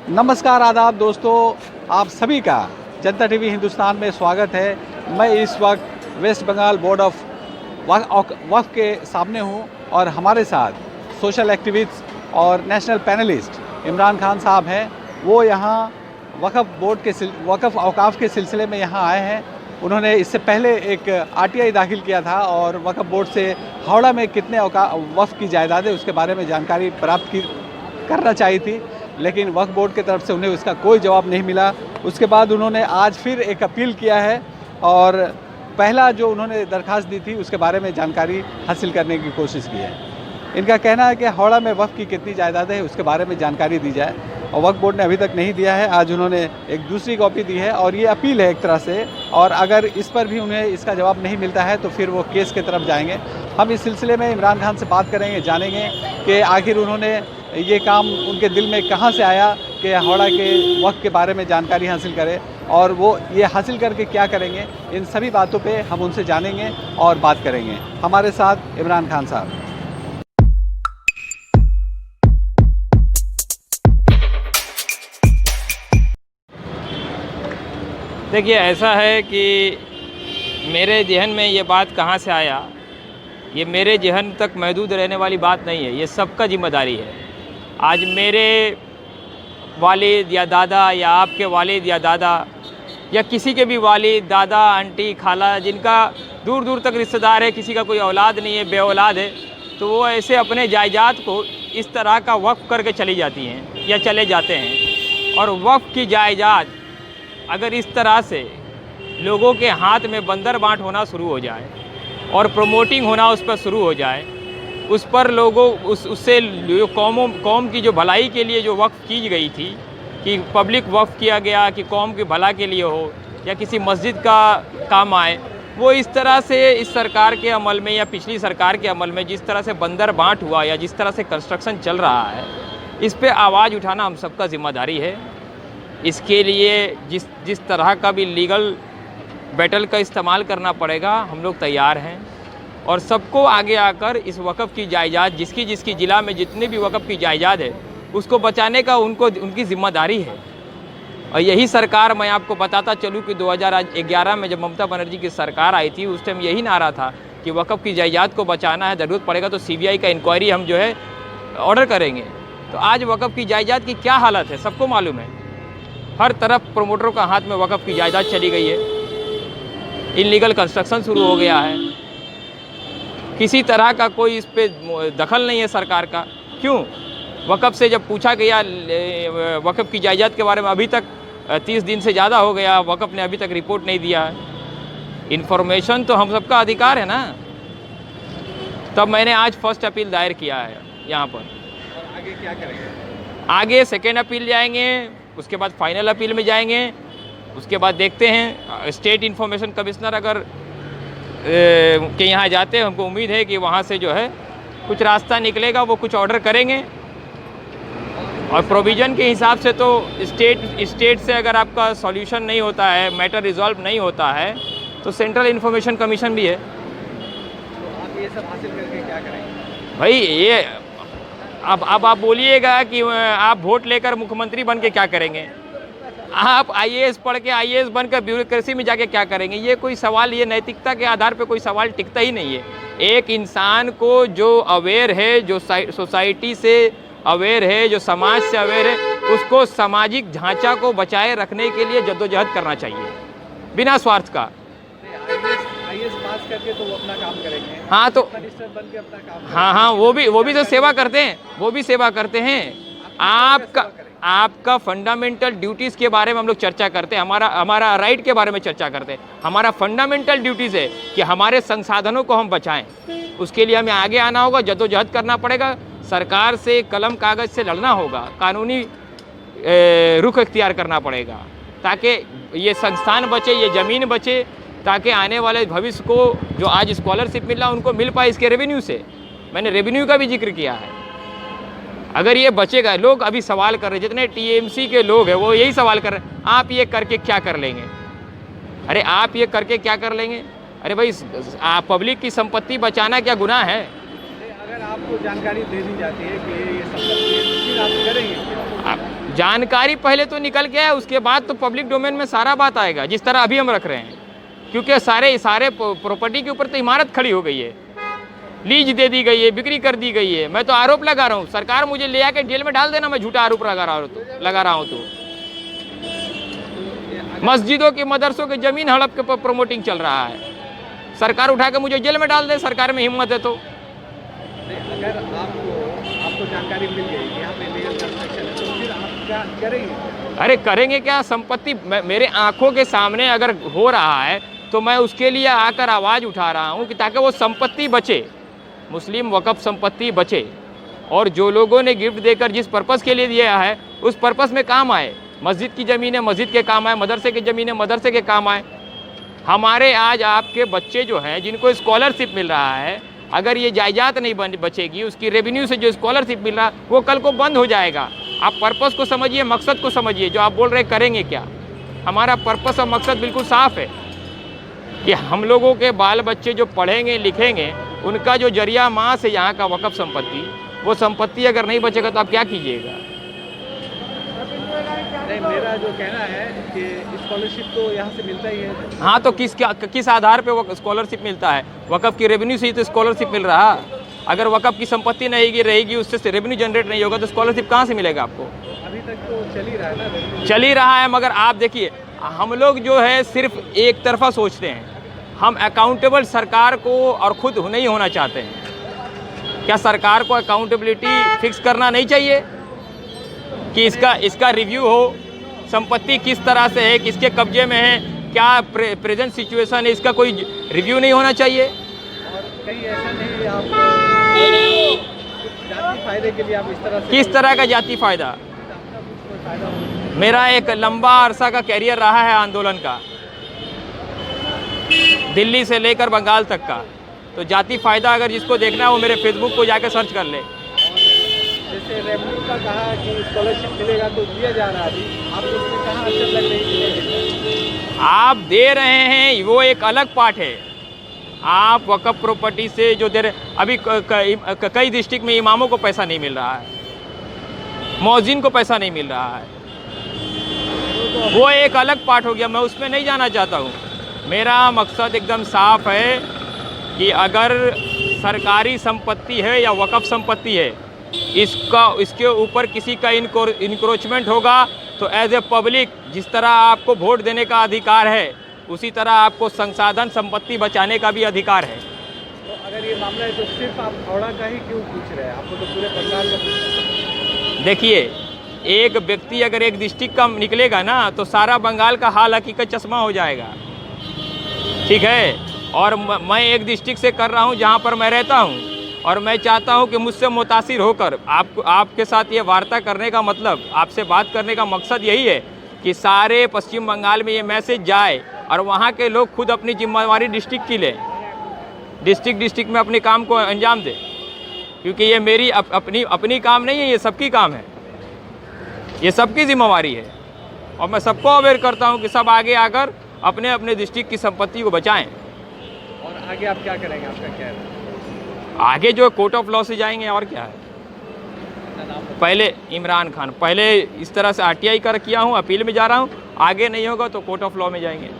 नमस्कार आदाब दोस्तों, आप सभी का जनता टीवी हिंदुस्तान में स्वागत है। मैं इस वक्त वेस्ट बंगाल बोर्ड ऑफ वक्फ के सामने हूं और हमारे साथ सोशल एक्टिविस्ट और नेशनल पैनलिस्ट इमरान खान साहब हैं। वो यहाँ वक्फ औकाफ के सिलसिले में यहाँ आए हैं। उन्होंने इससे पहले एक आरटीआई दाखिल किया था और वक्फ बोर्ड से हावड़ा में कितने वक्फ की जायदादें उसके बारे में जानकारी प्राप्त करना चाहिए थी, लेकिन वक्फ बोर्ड की तरफ से उन्हें उसका कोई जवाब नहीं मिला। उसके बाद उन्होंने आज फिर एक अपील किया है और पहला जो उन्होंने दरख्वास्त दी थी उसके बारे में जानकारी हासिल करने की कोशिश की है। इनका कहना है कि हावड़ा में वक्फ की कितनी जायदादें हैं उसके बारे में जानकारी दी जाए, और वक्फ बोर्ड ने अभी तक नहीं दिया है। आज उन्होंने एक दूसरी कॉपी दी है और ये अपील है एक तरह से, और अगर इस पर भी उन्हें इसका जवाब नहीं मिलता है तो फिर वो केस की तरफ जाएंगे। हम इस सिलसिले में इमरान खान से बात करेंगे, जानेंगे कि आखिर उन्होंने ये काम उनके दिल में कहाँ से आया कि हावड़ा के वक्त के बारे में जानकारी हासिल करें, और वो ये हासिल करके क्या करेंगे। इन सभी बातों पे हम उनसे जानेंगे और बात करेंगे। हमारे साथ इमरान खान साहब। देखिए, ऐसा है कि मेरे जहन में ये बात कहाँ से आया, ये मेरे जहन तक महदूद रहने वाली बात नहीं है, ये सबका जिम्मेदारी है। आज मेरे वालिद या दादा या आपके वालिद या दादा या किसी के भी वालिद, दादा, आंटी, खाला, जिनका दूर दूर तक रिश्तेदार है, किसी का कोई औलाद नहीं है, बे औलाद है, तो वो ऐसे अपने जायदाद को इस तरह का वक्फ करके चली जाती हैं या चले जाते हैं। और वक्फ की जायदाद अगर इस तरह से लोगों के हाथ में बंदर बांट होना शुरू हो जाए और प्रमोटिंग होना उस पर शुरू हो जाए, उस पर लोगों उससे कौम की जो भलाई के लिए जो वक्फ की गई थी कि पब्लिक वक्फ किया गया कि कौम की भला के लिए हो या किसी मस्जिद का काम आए, वो इस तरह से इस सरकार के अमल में या पिछली सरकार के अमल में जिस तरह से बंदर बांट हुआ या जिस तरह से कंस्ट्रक्शन चल रहा है, इस पे आवाज़ उठाना हम सबका जिम्मेदारी है। इसके लिए जिस तरह का भी लीगल बैटल का इस्तेमाल करना पड़ेगा, हम लोग तैयार हैं। और सबको आगे आकर इस वक़्फ़ की जायदाद, जिसकी ज़िला में जितने भी वक़्फ़ की जायदाद है, उसको बचाने का उनकी ज़िम्मेदारी है। और यही सरकार, मैं आपको बताता चलूँ कि 2011 में जब ममता बनर्जी की सरकार आई थी, उस टाइम यही नारा था कि वक़्फ़ की जायदाद को बचाना है, ज़रूरत पड़ेगा तो CBI का इंक्वायरी हम जो है ऑर्डर करेंगे। तो आज वक़्फ़ की जायदाद की क्या हालत है सबको मालूम है। हर तरफ प्रमोटरों का हाथ में वक़्फ़ की जायदाद चली गई है, इल्लीगल कंस्ट्रक्शन शुरू हो गया है, किसी तरह का कोई इस पे दखल नहीं है सरकार का। क्यों? वक़्फ़ से जब पूछा गया वक़्फ़ की जायदाद के बारे में, अभी तक 30 दिन से ज़्यादा हो गया, वक़्फ़ ने अभी तक रिपोर्ट नहीं दिया है। इन्फॉर्मेशन तो हम सबका अधिकार है ना। तब मैंने आज फर्स्ट अपील दायर किया है यहाँ पर। और आगे क्या करेंगे? आगे सेकेंड अपील जाएंगे, उसके बाद फाइनल अपील में जाएंगे, उसके बाद देखते हैं। स्टेट इन्फॉर्मेशन कमिश्नर अगर के यहाँ जाते हैं, हमको उम्मीद है कि वहाँ से जो है कुछ रास्ता निकलेगा, वो कुछ ऑर्डर करेंगे। और प्रोविज़न के हिसाब से तो स्टेट से अगर आपका सॉल्यूशन नहीं होता है, मैटर रिजॉल्व नहीं होता है, तो सेंट्रल इन्फॉर्मेशन कमीशन भी है। तो आप ये सब हासिल करके क्या करेंगे भाई? ये अब आप बोलिएगा कि आप वोट लेकर मुख्यमंत्री बन के क्या करेंगे, आप IAS पढ़ के IAS बनकर ब्यूरोक्रेसी में जाके क्या करेंगे? ये कोई सवाल, ये नैतिकता के आधार पे कोई सवाल टिकता ही नहीं है। एक इंसान को जो अवेयर है, जो सोसाइटी से अवेयर है, जो समाज से अवेयर है, उसको सामाजिक ढांचा को बचाए रखने के लिए जद्दोजहद करना चाहिए बिना स्वार्थ का। IAS पास करके तो वो अपना काम करेंगे। हाँ, तो मिनिस्टर बन के अपना काम हाँ, वो भी तो सेवा करते हैं, वो भी सेवा करते हैं। आपका फंडामेंटल ड्यूटीज़ के बारे में हम लोग चर्चा करते हैं, हमारा राइट के बारे में चर्चा करते हैं। हमारा फंडामेंटल ड्यूटीज़ है कि हमारे संसाधनों को हम बचाएं। उसके लिए हमें आगे आना होगा, जद्दोजहद करना पड़ेगा, सरकार से कलम कागज़ से लड़ना होगा, कानूनी रुख इख्तियार करना पड़ेगा, ताकि ये संस्थान बचे, ये ज़मीन बचे, ताकि आने वाले भविष्य को जो आज स्कॉलरशिप मिल रहा उनको मिल पाए इसके रेवेन्यू से। मैंने रेवेन्यू का भी जिक्र किया है। अगर ये बचेगा, लोग अभी सवाल कर रहे हैं, जितने TMC के लोग हैं वो यही सवाल कर रहे हैं, आप ये करके क्या कर लेंगे? अरे आप ये करके क्या कर लेंगे? अरे भाई, पब्लिक की संपत्ति बचाना क्या गुनाह है? अगर आपको जानकारी दे दी जाती है कि ये संपत्ति आप करेंगे, जानकारी पहले तो निकल के आए, उसके बाद तो पब्लिक डोमेन में सारा बात आएगा, जिस तरह अभी हम रख रहे हैं। क्योंकि सारे प्रॉपर्टी के ऊपर तो इमारत खड़ी हो गई है, लीज दे दी गई है, बिक्री कर दी गई है। मैं तो आरोप लगा रहा हूँ, सरकार मुझे ले आके जेल में डाल देना, मैं झूठा आरोप लगा रहा हूँ तो। मस्जिदों की, मदरसों की जमीन हड़प के प्रमोटिंग चल रहा है, सरकार उठा के मुझे जेल में डाल दे, सरकार में हिम्मत है तो। अगर आपको जानकारी मिल गई कि यहाँ पे लीगल कंस्ट्रक्शन है, तो फिर आप क्या करेंगे? अरे करेंगे क्या, संपत्ति मेरे आंखों के सामने अगर हो रहा है तो मैं उसके लिए आकर आवाज़ उठा रहा हूँ कि ताकि वो संपत्ति बचे, मुस्लिम वक़्फ़ संपत्ति बचे, और जो लोगों ने गिफ्ट देकर जिस पर्पज़ के लिए दिया है उस पर्पज़ में काम आए। मस्जिद की ज़मीनें मस्जिद के काम आए, मदरसे की ज़मीनें मदरसे के काम आए। हमारे आज आपके बच्चे जो हैं जिनको स्कॉलरशिप मिल रहा है, अगर ये जायदाद नहीं बचेगी, उसकी रेवेन्यू से जो स्कॉलरशिप मिल रहा है वो कल को बंद हो जाएगा। आप पर्पस को समझिए, मकसद को समझिए। जो आप बोल रहे करेंगे क्या, हमारा पर्पस और मकसद बिल्कुल साफ़ है कि हम लोगों के बाल बच्चे जो पढ़ेंगे लिखेंगे, उनका जो जरिया माँ से यहाँ का वक़्फ़ संपत्ति, वो संपत्ति अगर नहीं बचेगा तो आप क्या कीजिएगा? नहीं, मेरा जो कहना है कि स्कॉलरशिप तो यहाँ से मिलता ही है। हाँ, तो किस आधार पे वो स्कॉलरशिप मिलता है? वक़्फ़ की रेवेन्यू से ही तो स्कॉलरशिप मिल रहा है। अगर वक़्फ़ की संपत्ति नहीं रहेगी, उससे रेवेन्यू जनरेट नहीं होगा तो स्कॉलरशिप कहाँ से मिलेगा आपको? अभी तक तो चल ही रहा है ना, चल ही रहा है। मगर आप देखिए, हम लोग जो है सिर्फ एक तरफा सोचते हैं। हम अकाउंटेबल सरकार को और खुद नहीं होना चाहते हैं। क्या सरकार को अकाउंटेबिलिटी फिक्स करना नहीं चाहिए कि इसका रिव्यू हो, संपत्ति किस तरह से है, किसके कब्जे में है, क्या प्रेजेंट सिचुएशन है, इसका कोई रिव्यू नहीं होना चाहिए? और कहीं ऐसा नहीं आप जाति फायदे के लिए आप इस तरह से, किस तरह का जाति फ़ायदा? मेरा एक लंबा अरसा का कैरियर रहा है आंदोलन का, दिल्ली से लेकर बंगाल तक का। तो जाति फ़ायदा अगर जिसको देखना है वो मेरे फेसबुक को जाकर सर्च कर ले। जैसे रेवेन्यू का कहा कि स्कॉलरशिप मिलेगा तो दिया जा रहा है, अभी आप उसमें कहाँ अड़चन लग रही है? आप दे रहे हैं, वो एक अलग पार्ट है। आप वक़्फ़ प्रॉपर्टी से जो दे रहे, अभी कई डिस्ट्रिक्ट में इमामों को पैसा नहीं मिल रहा है, मौज़िन को पैसा नहीं मिल रहा है, वो एक अलग पार्ट हो गया। मैं उसमें नहीं जाना चाहता हूँ। मेरा मकसद एकदम साफ़ है कि अगर सरकारी संपत्ति है या वक़्फ़ संपत्ति है, इसके ऊपर किसी का इंक्रोचमेंट होगा तो एज ए पब्लिक जिस तरह आपको वोट देने का अधिकार है, उसी तरह आपको संसाधन संपत्ति बचाने का भी अधिकार है। तो अगर ये मामला है तो सिर्फ आप हावड़ा का ही क्यों पूछ रहे हैं? आपको तो पूरे बंगाल का पूछना है। देखिए, एक व्यक्ति अगर एक डिस्ट्रिक्ट का निकलेगा ना तो सारा बंगाल का हाल हकीकत चश्मा हो जाएगा, ठीक है? और मैं एक डिस्ट्रिक्ट से कर रहा हूँ जहाँ पर मैं रहता हूँ, और मैं चाहता हूँ कि मुझसे मुतासिर होकर आपके साथ ये वार्ता करने का मतलब, आपसे बात करने का मकसद यही है कि सारे पश्चिम बंगाल में ये मैसेज जाए और वहाँ के लोग खुद अपनी जिम्मेवारी डिस्ट्रिक्ट की लें, डिस्ट्रिक्ट में अपने काम को अंजाम दें। क्योंकि ये मेरी अपनी काम नहीं है, ये सबकी काम है, ये सबकी जिम्मेवारी है। और मैं सबको अवेयर करता हूँ कि सब आगे आकर अपने अपने डिस्ट्रिक्ट की संपत्ति को बचाएं। और आगे आप क्या करेंगे, आपका क्या है? आगे जो कोर्ट ऑफ लॉ से जाएंगे, और क्या है। पहले इमरान खान, पहले इस तरह से RTI कर किया हूँ, अपील में जा रहा हूँ, आगे नहीं होगा तो कोर्ट ऑफ लॉ में जाएंगे।